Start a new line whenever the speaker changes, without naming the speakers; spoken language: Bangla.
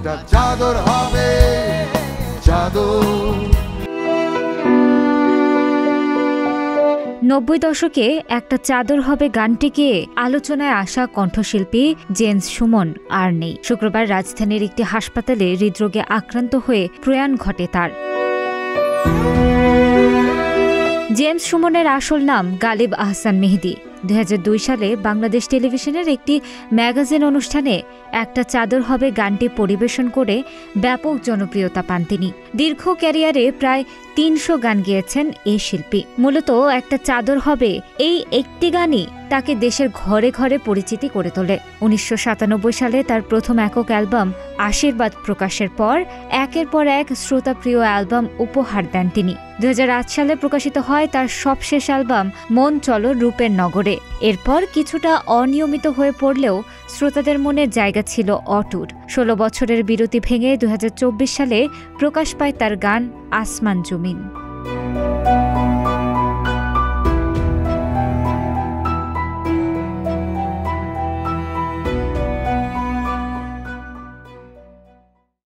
একটা চাদর হবে চাদর।
90 দশকে একটা চাদর হবে গানটিকে আলোচনায় আসা কণ্ঠশিল্পী জেমস সুমন আর নেই। শুক্রবার রাজধানীর একটি হাসপাতালে হৃদরোগে আক্রান্ত হয়ে প্রয়াণ ঘটে তার। জেমস সুমনের আসল নাম গালিব আহসান মেহেদী। 2002 সালে বাংলাদেশ টেলিভিশনের একটি ম্যাগাজিন অনুষ্ঠানে একটা চাদর হবে গানটি পরিবেশন করে ব্যাপক জনপ্রিয়তা পান তিনি। দীর্ঘ ক্যারিয়ারে প্রায় 300 গান গেয়েছেন এই শিল্পী। মূলত একটা চাদর হবে এই একটি গানই তাকে দেশের ঘরে ঘরে পরিচিতি করে তোলে। 1997 সালে তার প্রথম একক অ্যালবাম আশীর্বাদ প্রকাশের পর একের পর এক শ্রোতাপ্রিয় অ্যালবাম উপহার দেন তিনি। 2008 সালে প্রকাশিত হয় তার সবশেষ অ্যালবাম মন চলো রূপের নগরে। এরপর কিছুটা অনিয়মিত হয়ে পড়লেও শ্রোতাদের মনে জায়গা ছিল অটুট। 16 বছরের বিরতি ভেঙে 2024 সালে প্রকাশ পায় তার গান আসমান জমিন।